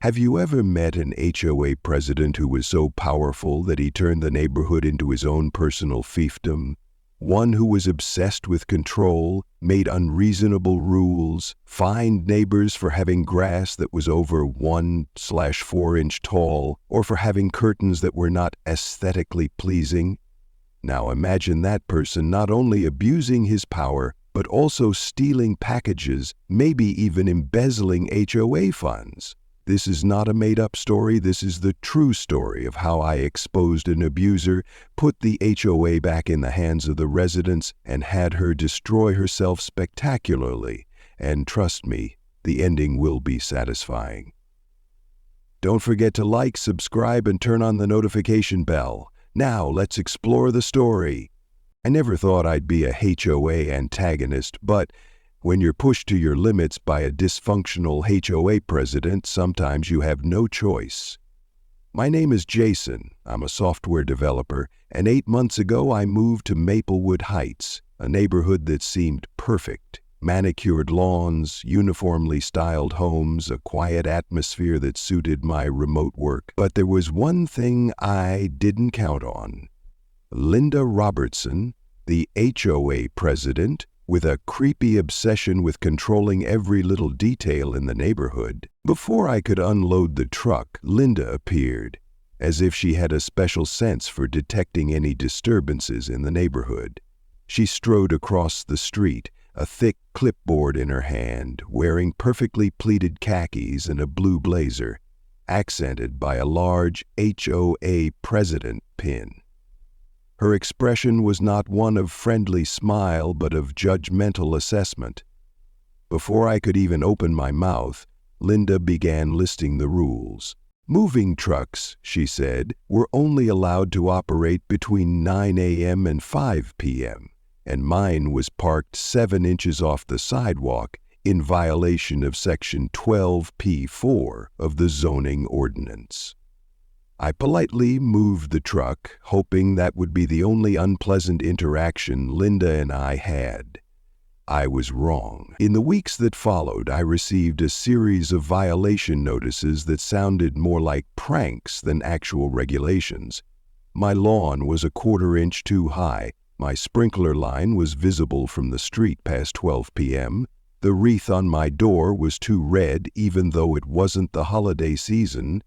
Have you ever met an HOA president who was so powerful that he turned the neighborhood into his own personal fiefdom? One who was obsessed with control, made unreasonable rules, fined neighbors for having grass that was over 1/4 inch tall, or for having curtains that were not aesthetically pleasing? Now imagine that person not only abusing his power, but also stealing packages, maybe even embezzling HOA funds. This is not a made-up story. This is the true story of how I exposed an abuser, put the HOA back in the hands of the residents, and had her destroy herself spectacularly. And trust me, the ending will be satisfying. Don't forget to like, subscribe, and turn on the notification bell. Now let's explore the story. I never thought I'd be a HOA antagonist, but when you're pushed to your limits by a dysfunctional HOA president, sometimes you have no choice. My name is Jason. I'm a software developer, and 8 months ago I moved to Maplewood Heights, a neighborhood that seemed perfect. Manicured lawns, uniformly styled homes, a quiet atmosphere that suited my remote work. But there was one thing I didn't count on. Linda Robertson, the HOA president, with a creepy obsession with controlling every little detail in the neighborhood. Before I could unload the truck, Linda appeared, as if she had a special sense for detecting any disturbances in the neighborhood. She strode across the street, a thick clipboard in her hand, wearing perfectly pleated khakis and a blue blazer, accented by a large HOA president pin. Her expression was not one of friendly smile, but of judgmental assessment. Before I could even open my mouth, Linda began listing the rules. Moving trucks, she said, were only allowed to operate between 9 a.m. and 5 p.m., and mine was parked 7 inches off the sidewalk in violation of Section 12P4 of the zoning ordinance. I politely moved the truck, hoping that would be the only unpleasant interaction Linda and I had. I was wrong. In the weeks that followed, I received a series of violation notices that sounded more like pranks than actual regulations. My lawn was 1/4 inch too high. My sprinkler line was visible from the street past 12 p.m. The wreath on my door was too red, even though it wasn't the holiday season.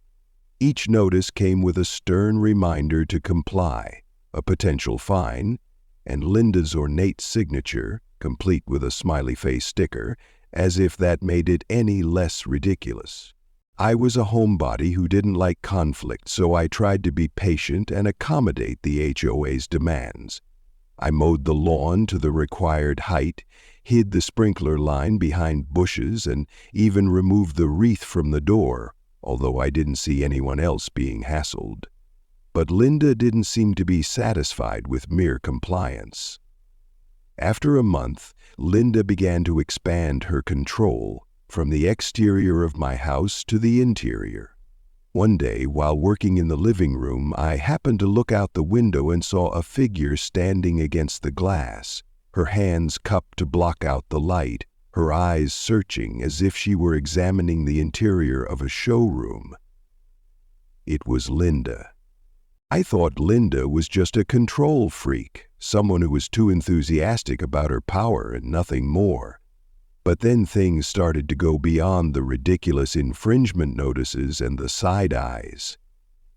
Each notice came with a stern reminder to comply, a potential fine, and Linda's ornate signature, complete with a smiley face sticker, as if that made it any less ridiculous. I was a homebody who didn't like conflict, so I tried to be patient and accommodate the HOA's demands. I mowed the lawn to the required height, hid the sprinkler line behind bushes, and even removed the wreath from the door, although I didn't see anyone else being hassled. But Linda didn't seem to be satisfied with mere compliance. After a month, Linda began to expand her control from the exterior of my house to the interior. One day, while working in the living room, I happened to look out the window and saw a figure standing against the glass, her hands cupped to block out the light, her eyes searching as if she were examining the interior of a showroom. It was Linda. I thought Linda was just a control freak, someone who was too enthusiastic about her power and nothing more. But then things started to go beyond the ridiculous infringement notices and the side eyes.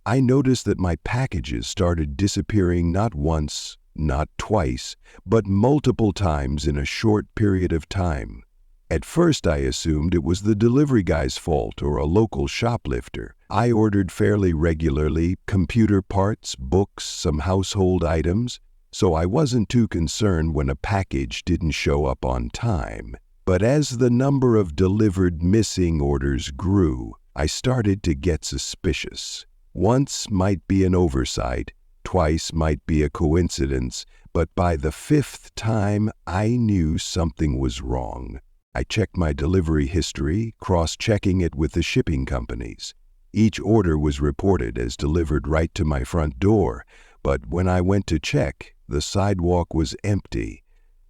I noticed that my packages started disappearing not once, not twice, but multiple times in a short period of time. At first I assumed it was the delivery guy's fault or a local shoplifter. I ordered fairly regularly, computer parts, books, some household items, so I wasn't too concerned when a package didn't show up on time. But as the number of delivered missing orders grew, I started to get suspicious. Once might be an oversight, twice might be a coincidence, but by the 5th time I knew something was wrong. I checked my delivery history, cross-checking it with the shipping companies. Each order was reported as delivered right to my front door, but when I went to check, the sidewalk was empty.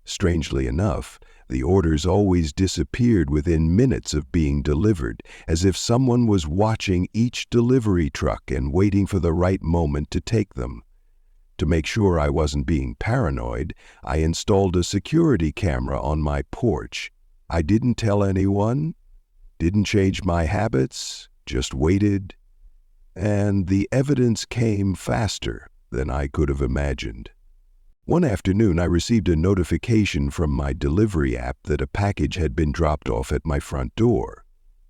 Strangely enough, the orders always disappeared within minutes of being delivered, as if someone was watching each delivery truck and waiting for the right moment to take them. To make sure I wasn't being paranoid, I installed a security camera on my porch. I didn't tell anyone, didn't change my habits, just waited. And the evidence came faster than I could have imagined. One afternoon, I received a notification from my delivery app that a package had been dropped off at my front door.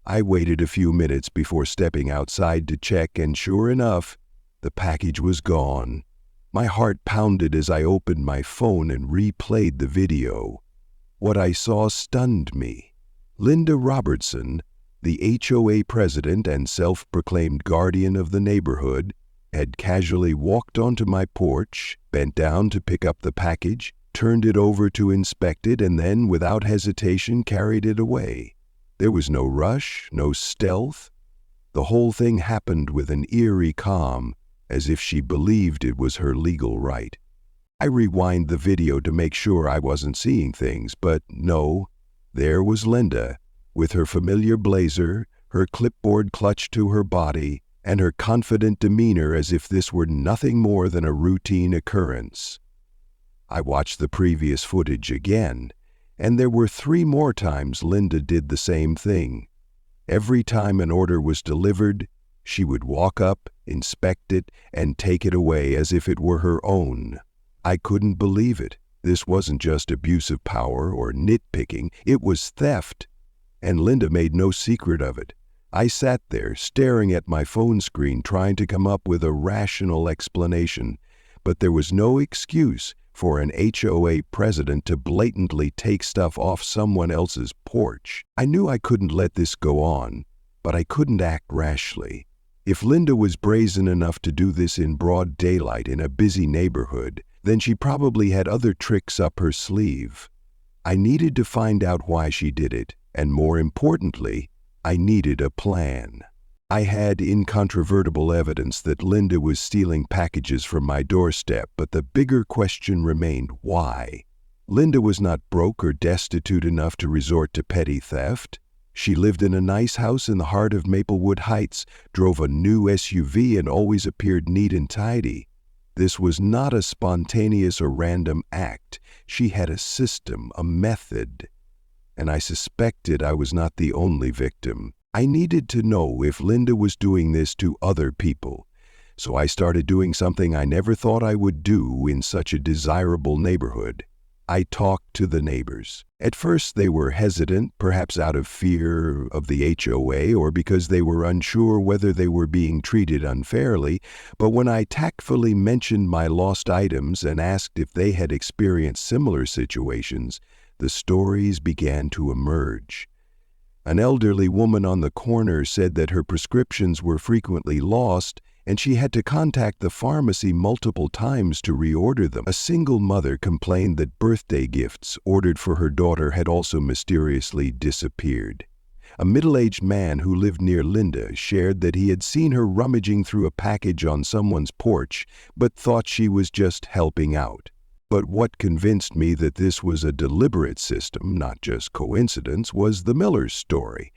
I waited a few minutes before stepping outside to check, and sure enough, the package was gone. My heart pounded as I opened my phone and replayed the video. What I saw stunned me. Linda Robertson, the HOA president and self-proclaimed guardian of the neighborhood, had casually walked onto my porch, bent down to pick up the package, turned it over to inspect it, and then, without hesitation, carried it away. There was no rush, no stealth. The whole thing happened with an eerie calm, as if she believed it was her legal right. I rewound the video to make sure I wasn't seeing things, but no, there was Linda, with her familiar blazer, her clipboard clutched to her body, and her confident demeanor as if this were nothing more than a routine occurrence. I watched the previous footage again, and there were 3 more times Linda did the same thing. Every time an order was delivered, she would walk up, inspect it, and take it away as if it were her own. I couldn't believe it. This wasn't just abuse of power or nitpicking, it was theft. And Linda made no secret of it. I sat there, staring at my phone screen, trying to come up with a rational explanation, but there was no excuse for an HOA president to blatantly take stuff off someone else's porch. I knew I couldn't let this go on, but I couldn't act rashly. If Linda was brazen enough to do this in broad daylight in a busy neighborhood, then she probably had other tricks up her sleeve. I needed to find out why she did it, and more importantly, I needed a plan. I had incontrovertible evidence that Linda was stealing packages from my doorstep, but the bigger question remained: why? Linda was not broke or destitute enough to resort to petty theft. She lived in a nice house in the heart of Maplewood Heights, drove a new SUV, and always appeared neat and tidy. This was not a spontaneous or random act. She had a system, a method. And I suspected I was not the only victim. I needed to know if Linda was doing this to other people. So I started doing something I never thought I would do in such a desirable neighborhood. I talked to the neighbors. At first they were hesitant, perhaps out of fear of the HOA or because they were unsure whether they were being treated unfairly, but when I tactfully mentioned my lost items and asked if they had experienced similar situations, the stories began to emerge. An elderly woman on the corner said that her prescriptions were frequently lost and she had to contact the pharmacy multiple times to reorder them. A single mother complained that birthday gifts ordered for her daughter had also mysteriously disappeared. A middle-aged man who lived near Linda shared that he had seen her rummaging through a package on someone's porch, but thought she was just helping out. But what convinced me that this was a deliberate system, not just coincidence, was the Millers' story.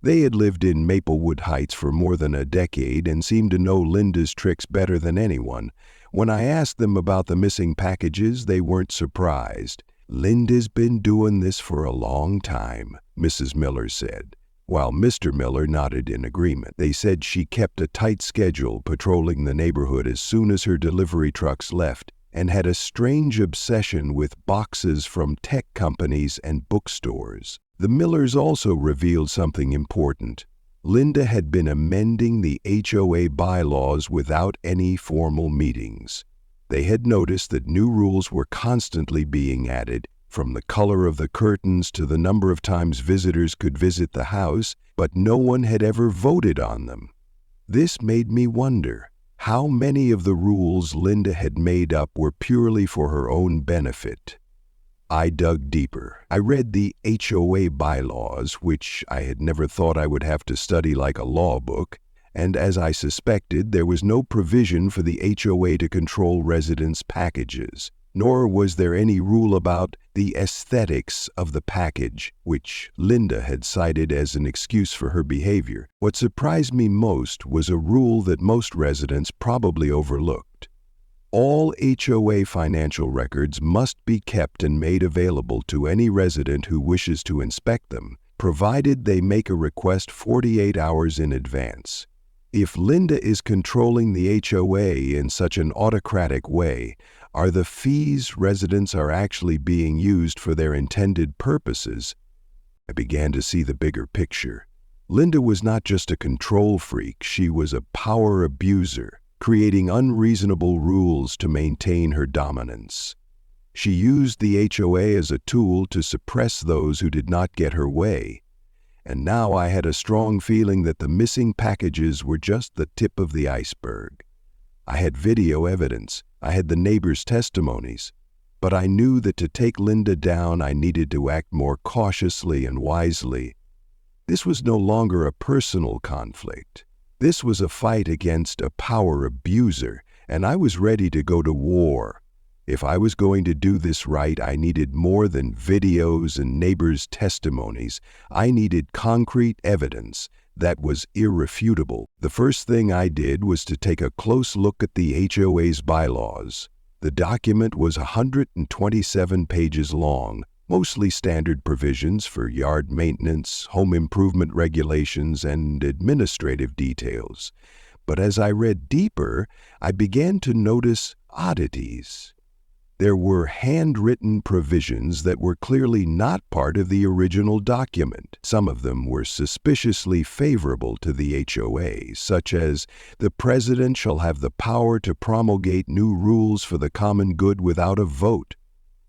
They had lived in Maplewood Heights for more than a decade and seemed to know Linda's tricks better than anyone. When I asked them about the missing packages, they weren't surprised. "Linda's been doing this for a long time," Mrs. Miller said, while Mr. Miller nodded in agreement. They said she kept a tight schedule, patrolling the neighborhood as soon as her delivery trucks left, and had a strange obsession with boxes from tech companies and bookstores. The Millers also revealed something important. Linda had been amending the HOA bylaws without any formal meetings. They had noticed that new rules were constantly being added, from the color of the curtains to the number of times visitors could visit the house, but no one had ever voted on them. This made me wonder how many of the rules Linda had made up were purely for her own benefit. I dug deeper. I read the HOA bylaws, which I had never thought I would have to study like a law book, and as I suspected, there was no provision for the HOA to control residents' packages, nor was there any rule about the aesthetics of the package, which Linda had cited as an excuse for her behavior. What surprised me most was a rule that most residents probably overlooked. All HOA financial records must be kept and made available to any resident who wishes to inspect them, provided they make a request 48 hours in advance. If Linda is controlling the HOA in such an autocratic way, are the fees residents are actually being used for their intended purposes? I began to see the bigger picture. Linda was not just a control freak, she was a power abuser, creating unreasonable rules to maintain her dominance. She used the HOA as a tool to suppress those who did not get her way. And now I had a strong feeling that the missing packages were just the tip of the iceberg. I had video evidence, I had the neighbors' testimonies, but I knew that to take Linda down I needed to act more cautiously and wisely. This was no longer a personal conflict. This was a fight against a power abuser, and I was ready to go to war. If I was going to do this right, I needed more than videos and neighbors' testimonies. I needed concrete evidence that was irrefutable. The first thing I did was to take a close look at the HOA's bylaws. The document was 127 pages long, mostly standard provisions for yard maintenance, home improvement regulations, and administrative details. But as I read deeper, I began to notice oddities. There were handwritten provisions that were clearly not part of the original document. Some of them were suspiciously favorable to the HOA, such as, "The president shall have the power to promulgate new rules for the common good without a vote,"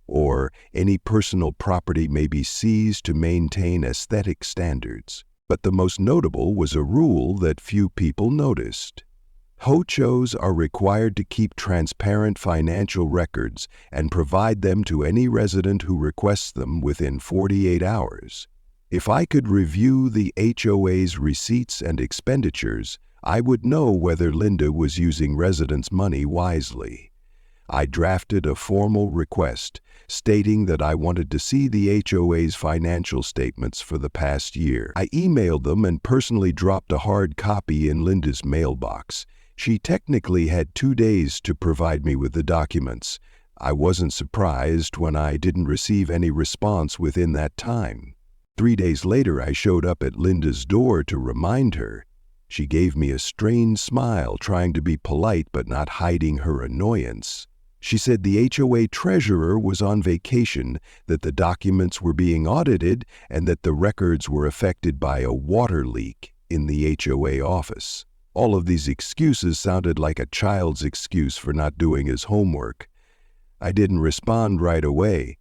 or "Any personal property may be seized to maintain aesthetic standards." But the most notable was a rule that few people noticed. HOAs are required to keep transparent financial records and provide them to any resident who requests them within 48 hours. If I could review the HOA's receipts and expenditures, I would know whether Linda was using residents' money wisely. I drafted a formal request stating that I wanted to see the HOA's financial statements for the past year. I emailed them and personally dropped a hard copy in Linda's mailbox. She technically had 2 days to provide me with the documents. I wasn't surprised when I didn't receive any response within that time. 3 days later, I showed up at Linda's door to remind her. She gave me a strained smile, trying to be polite but not hiding her annoyance. She said the HOA treasurer was on vacation, that the documents were being audited, and that the records were affected by a water leak in the HOA office. All of these excuses sounded like a child's excuse for not doing his homework. I didn't respond right away.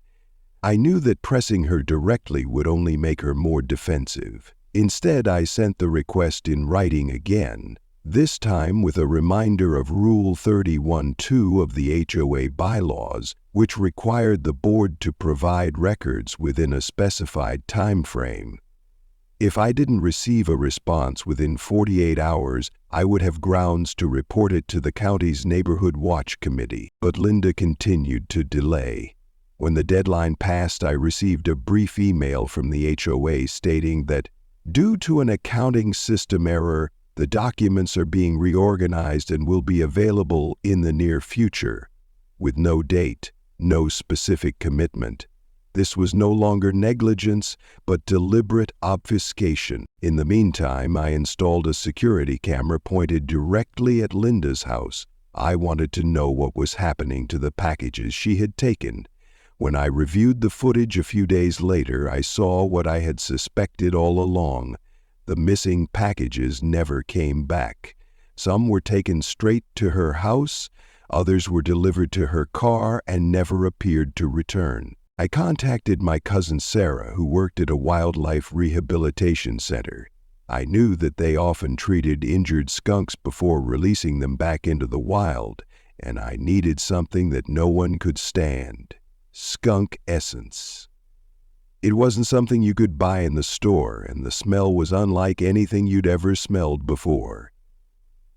I knew that pressing her directly would only make her more defensive. Instead, I sent the request in writing again, this time with a reminder of Rule 31(2) of the HOA bylaws, which required the board to provide records within a specified time frame. If I didn't receive a response within 48 hours, I would have grounds to report it to the county's Neighborhood Watch Committee, but Linda continued to delay. When the deadline passed, I received a brief email from the HOA stating that, due to an accounting system error, the documents are being reorganized and will be available in the near future, with no date, no specific commitment. This was no longer negligence, but deliberate obfuscation. In the meantime, I installed a security camera pointed directly at Linda's house. I wanted to know what was happening to the packages she had taken. When I reviewed the footage a few days later, I saw what I had suspected all along. The missing packages never came back. Some were taken straight to her house, others were delivered to her car and never appeared to return. I contacted my cousin Sarah, who worked at a wildlife rehabilitation center. I knew that they often treated injured skunks before releasing them back into the wild, and I needed something that no one could stand: skunk essence. It wasn't something you could buy in the store, and the smell was unlike anything you'd ever smelled before.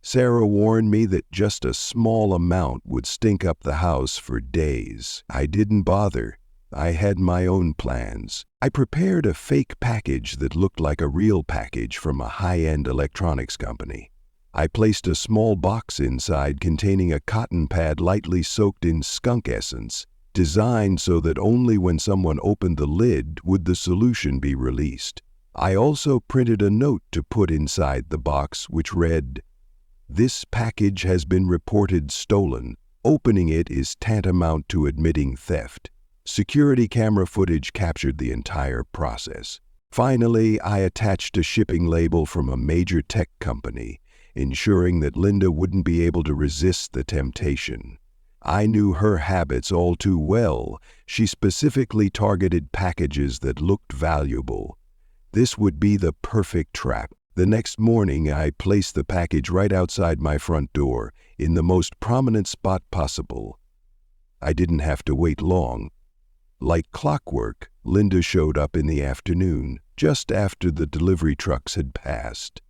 Sarah warned me that just a small amount would stink up the house for days. I didn't bother. I had my own plans. I prepared a fake package that looked like a real package from a high-end electronics company. I placed a small box inside containing a cotton pad lightly soaked in skunk essence, designed so that only when someone opened the lid would the solution be released. I also printed a note to put inside the box which read, "This package has been reported stolen. Opening it is tantamount to admitting theft." Security camera footage captured the entire process. Finally, I attached a shipping label from a major tech company, ensuring that Linda wouldn't be able to resist the temptation. I knew her habits all too well. She specifically targeted packages that looked valuable. This would be the perfect trap. The next morning, I placed the package right outside my front door, in the most prominent spot possible. I didn't have to wait long. Like clockwork, Linda showed up in the afternoon, just after the delivery trucks had passed.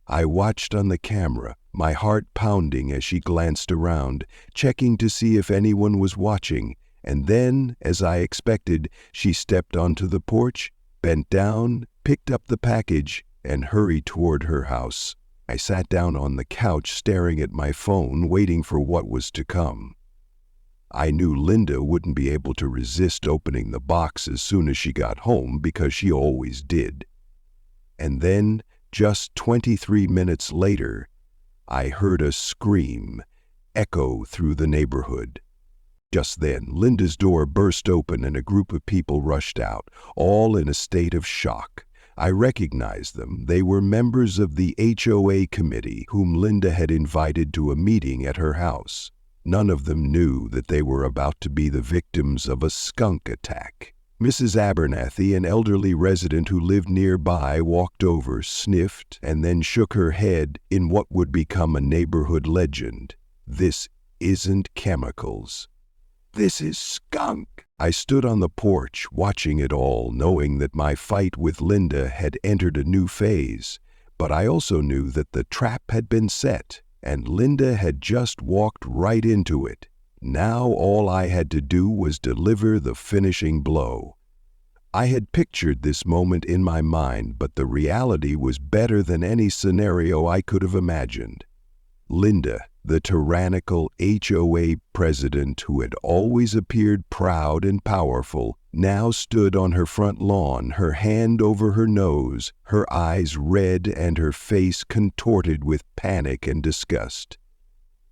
I watched on the camera, my heart pounding as she glanced around, checking to see if anyone was watching, and then, as I expected, she stepped onto the porch, bent down, picked up the package, and hurried toward her house. I sat down on the couch staring at my phone, waiting for what was to come. I knew Linda wouldn't be able to resist opening the box as soon as she got home because she always did. And then, just 23 minutes later, I heard a scream echo through the neighborhood. Just then, Linda's door burst open and a group of people rushed out, all in a state of shock. I recognized them. They were members of the HOA committee whom Linda had invited to a meeting at her house. None of them knew that they were about to be the victims of a skunk attack. Mrs. Abernathy, an elderly resident who lived nearby, walked over, sniffed, and then shook her head in what would become a neighborhood legend. "This isn't chemicals. This is skunk." I stood on the porch, watching it all, knowing that my fight with Linda had entered a new phase. But I also knew that the trap had been set, and Linda had just walked right into it. Now all I had to do was deliver the finishing blow. I had pictured this moment in my mind, but the reality was better than any scenario I could have imagined. Linda, the tyrannical HOA president who had always appeared proud and powerful, now stood on her front lawn, her hand over her nose, her eyes red and her face contorted with panic and disgust.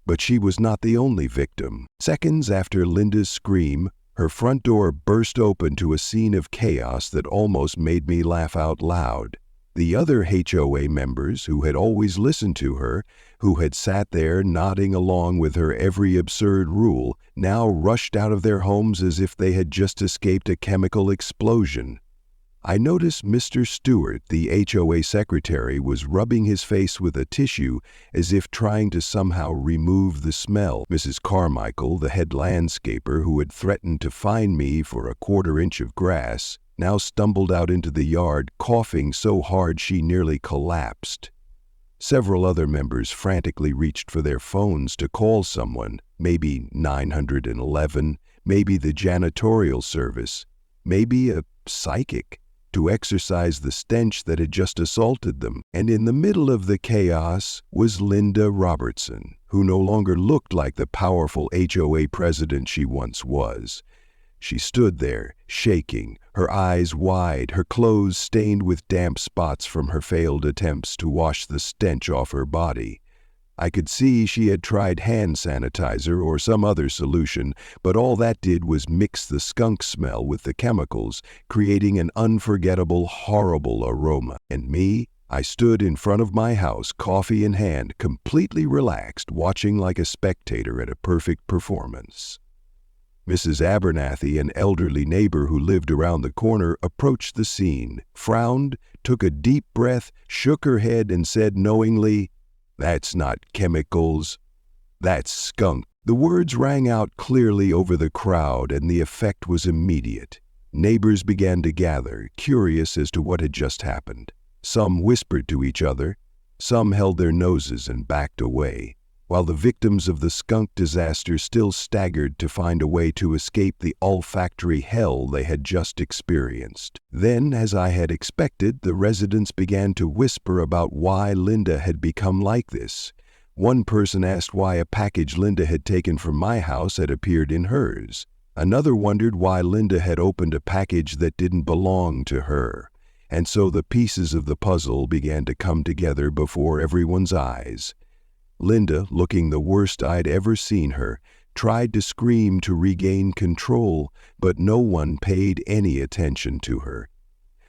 But she was not the only victim. Seconds after Linda's scream, her front door burst open to a scene of chaos that almost made me laugh out loud. The other HOA members, who had always listened to her, who had sat there nodding along with her every absurd rule, now rushed out of their homes as if they had just escaped a chemical explosion. I noticed Mr. Stewart, the HOA secretary, was rubbing his face with a tissue as if trying to somehow remove the smell. Mrs. Carmichael, the head landscaper who had threatened to fine me for a quarter-inch of grass, now stumbled out into the yard, coughing so hard she nearly collapsed. Several other members frantically reached for their phones to call someone, maybe 911, maybe the janitorial service, maybe a psychic, to exorcise the stench that had just assaulted them. And in the middle of the chaos was Linda Robertson, who no longer looked like the powerful HOA president she once was. She stood there, shaking, her eyes wide, her clothes stained with damp spots from her failed attempts to wash the stench off her body. I could see she had tried hand sanitizer or some other solution, but all that did was mix the skunk smell with the chemicals, creating an unforgettable, horrible aroma. And me? I stood in front of my house, coffee in hand, completely relaxed, watching like a spectator at a perfect performance. Mrs. Abernathy, an elderly neighbor who lived around the corner, approached the scene, frowned, took a deep breath, shook her head, and said knowingly, "That's not chemicals, that's skunk." The words rang out clearly over the crowd, and the effect was immediate. Neighbors began to gather, curious as to what had just happened. Some whispered to each other, some held their noses and backed away. while the victims of the skunk disaster still staggered to find a way to escape the olfactory hell they had just experienced. Then, as I had expected, the residents began to whisper about why Linda had become like this. One person asked why a package Linda had taken from my house had appeared in hers. Another wondered why Linda had opened a package that didn't belong to her. And so the pieces of the puzzle began to come together before everyone's eyes. Linda, looking the worst I'd ever seen her, tried to scream to regain control, but no one paid any attention to her.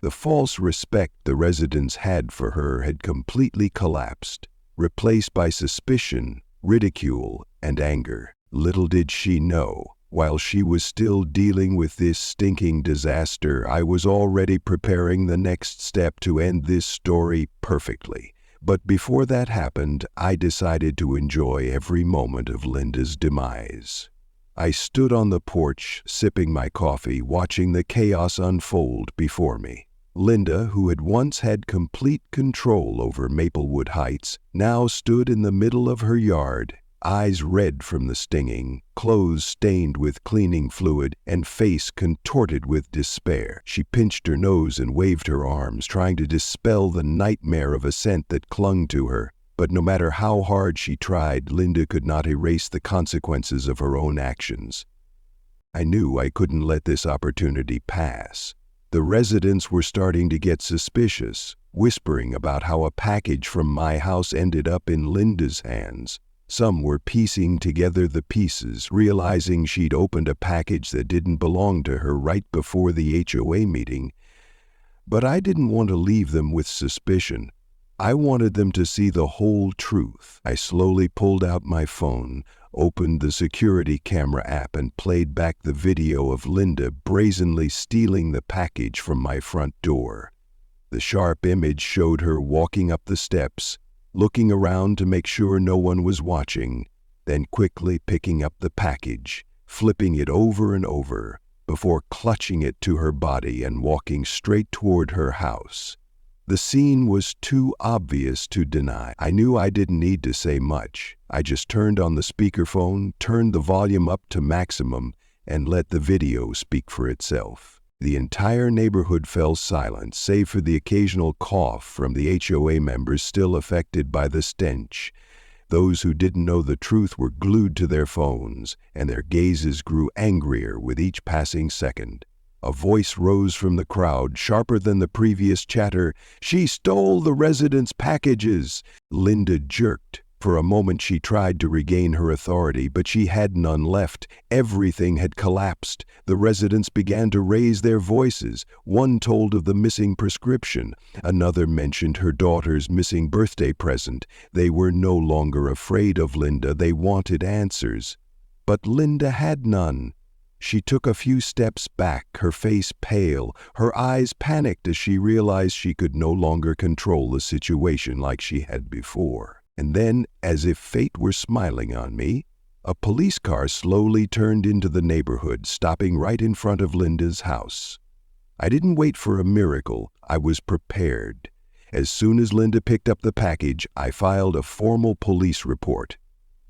The false respect the residents had for her had completely collapsed, replaced by suspicion, ridicule, and anger. Little did she know, while she was still dealing with this stinking disaster, I was already preparing the next step to end this story perfectly. But before that happened, I decided to enjoy every moment of Linda's demise. I stood on the porch, sipping my coffee, watching the chaos unfold before me. Linda, who had once had complete control over Maplewood Heights, now stood in the middle of her yard, eyes red from the stinging, clothes stained with cleaning fluid, and face contorted with despair. She pinched her nose and waved her arms, trying to dispel the nightmare of a scent that clung to her. But no matter how hard she tried, Linda could not erase the consequences of her own actions. I knew I couldn't let this opportunity pass. The residents were starting to get suspicious, whispering about how a package from my house ended up in Linda's hands. Some were piecing together the pieces, realizing she'd opened a package that didn't belong to her right before the HOA meeting. But I didn't want to leave them with suspicion. I wanted them to see the whole truth. I slowly pulled out my phone, opened the security camera app, and played back the video of Linda brazenly stealing the package from my front door. The sharp image showed her walking up the steps, looking around to make sure no one was watching, then quickly picking up the package, flipping it over and over, before clutching it to her body and walking straight toward her house. The scene was too obvious to deny. I knew I didn't need to say much. I just turned on the speakerphone, turned the volume up to maximum, and let the video speak for itself. The entire neighborhood fell silent, save for the occasional cough from the HOA members still affected by the stench. Those who didn't know the truth were glued to their phones, and their gazes grew angrier with each passing second. A voice rose from the crowd, sharper than the previous chatter. "She stole the residents' packages!" Linda jerked. For a moment she tried to regain her authority, but she had none left. Everything had collapsed. The residents began to raise their voices. One told of the missing prescription. Another mentioned her daughter's missing birthday present. They were no longer afraid of Linda. They wanted answers. But Linda had none. She took a few steps back, her face pale, her eyes panicked as she realized she could no longer control the situation like she had before. And then, as if fate were smiling on me, a police car slowly turned into the neighborhood, stopping right in front of Linda's house. I didn't wait for a miracle. I was prepared. As soon as Linda picked up the package, I filed a formal police report.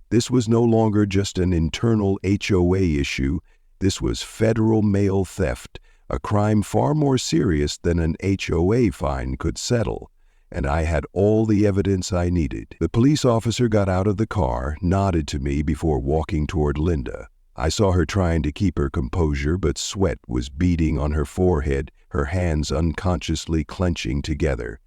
This was no longer just an internal HOA issue. This was federal mail theft, a crime far more serious than an HOA fine could settle. And I had all the evidence I needed. The police officer got out of the car, nodded to me before walking toward Linda. I saw her trying to keep her composure, but sweat was beading on her forehead, her hands unconsciously clenching together.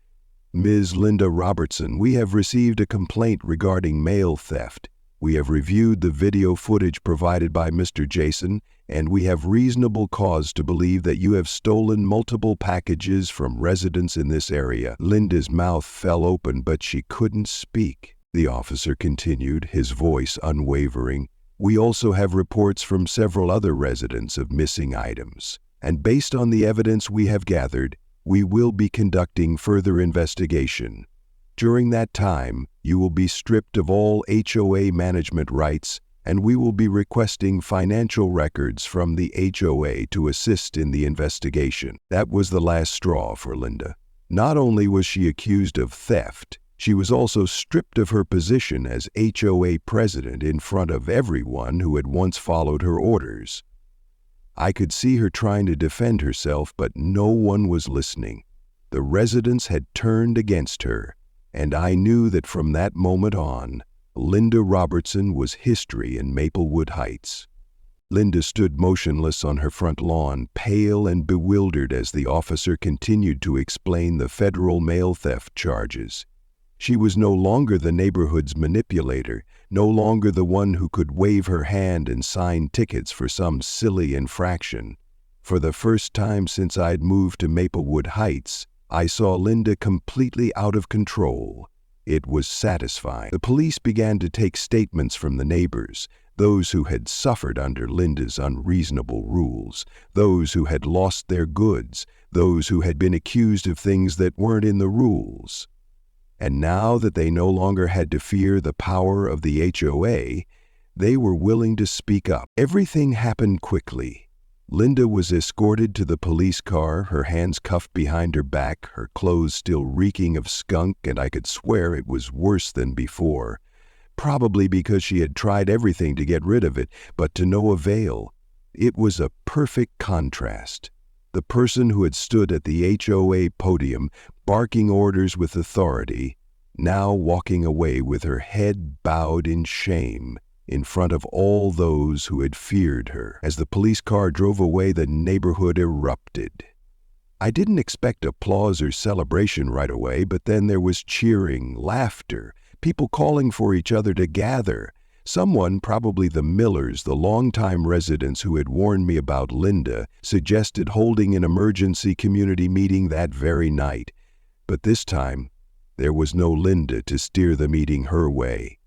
"Ms. Linda Robertson, we have received a complaint regarding mail theft. We have reviewed the video footage provided by Mr. Jason, and we have reasonable cause to believe that you have stolen multiple packages from residents in this area." Linda's mouth fell open, but she couldn't speak. The officer continued, his voice unwavering. "We also have reports from several other residents of missing items, and based on the evidence we have gathered, we will be conducting further investigation. During that time, you will be stripped of all HOA management rights, and we will be requesting financial records from the HOA to assist in the investigation." That was the last straw for Linda. Not only was she accused of theft, She was also stripped of her position as HOA president in front of everyone who had once followed her orders. I could see her trying to defend herself, but no one was listening. The residents had turned against her, and I knew that from that moment on, Linda Robertson was history in Maplewood Heights. Linda stood motionless on her front lawn, pale and bewildered as the officer continued to explain the federal mail theft charges. She was no longer the neighborhood's manipulator, no longer the one who could wave her hand and sign tickets for some silly infraction. For the first time since I'd moved to Maplewood Heights, I saw Linda completely out of control. It was satisfying. The police began to take statements from the neighbors, those who had suffered under Linda's unreasonable rules, those who had lost their goods, those who had been accused of things that weren't in the rules. And now that they no longer had to fear the power of the HOA, they were willing to speak up. Everything happened quickly. Linda was escorted to the police car, her hands cuffed behind her back, her clothes still reeking of skunk, and I could swear it was worse than before. Probably because she had tried everything to get rid of it, but to no avail. It was a perfect contrast. The person who had stood at the HOA podium, barking orders with authority, now walking away with her head bowed in shame in front of all those who had feared her. As the police car drove away, the neighborhood erupted. I didn't expect applause or celebration right away, but then there was cheering, laughter, people calling for each other to gather. Someone, probably the Millers, the longtime residents who had warned me about Linda, suggested holding an emergency community meeting that very night. But this time, there was no Linda to steer the meeting her way.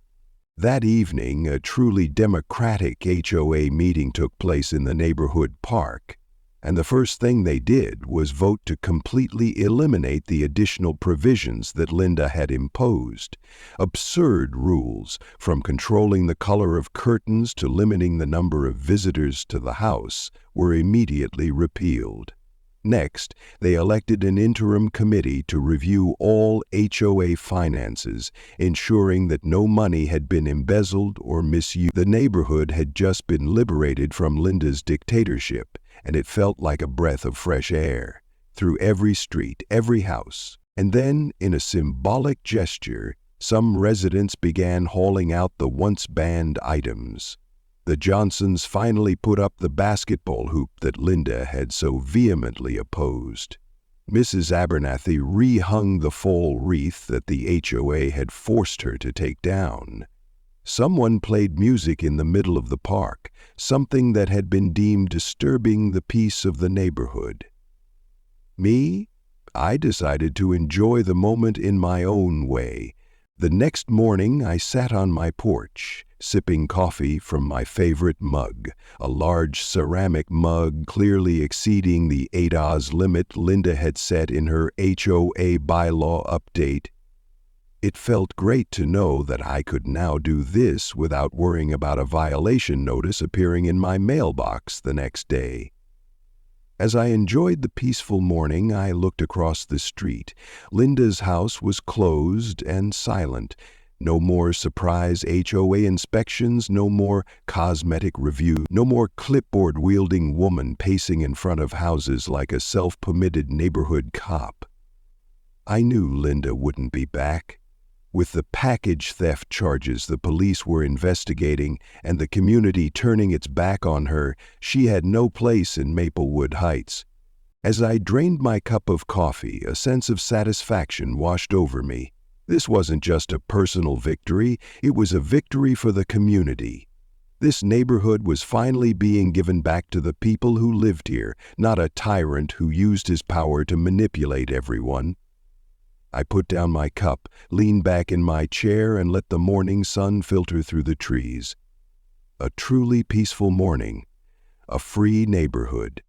That evening, a truly democratic HOA meeting took place in the neighborhood park, and the first thing they did was vote to completely eliminate the additional provisions that Linda had imposed. Absurd rules, from controlling the color of curtains to limiting the number of visitors to the house, were immediately repealed. Next, they elected an interim committee to review all HOA finances, ensuring that no money had been embezzled or misused. The neighborhood had just been liberated from Linda's dictatorship, and it felt like a breath of fresh air, through every street, every house. And then, in a symbolic gesture, some residents began hauling out the once banned items. The Johnsons finally put up the basketball hoop that Linda had so vehemently opposed. Mrs. Abernathy rehung the fall wreath that the HOA had forced her to take down. Someone played music in the middle of the park, something that had been deemed disturbing the peace of the neighborhood. Me? I decided to enjoy the moment in my own way. The next morning, I sat on my porch, sipping coffee from my favorite mug, a large ceramic mug clearly exceeding the 8 Oz limit Linda had set in her HOA bylaw update. It felt great to know that I could now do this without worrying about a violation notice appearing in my mailbox the next day. As I enjoyed the peaceful morning, I looked across the street. Linda's house was closed and silent. No more surprise HOA inspections, no more cosmetic review, no more clipboard-wielding woman pacing in front of houses like a self-permitted neighborhood cop. I knew Linda wouldn't be back. With the package theft charges the police were investigating and the community turning its back on her, she had no place in Maplewood Heights. As I drained my cup of coffee, a sense of satisfaction washed over me. This wasn't just a personal victory, it was a victory for the community. This neighborhood was finally being given back to the people who lived here, not a tyrant who used his power to manipulate everyone. I put down my cup, leaned back in my chair, and let the morning sun filter through the trees. A truly peaceful morning, a free neighborhood.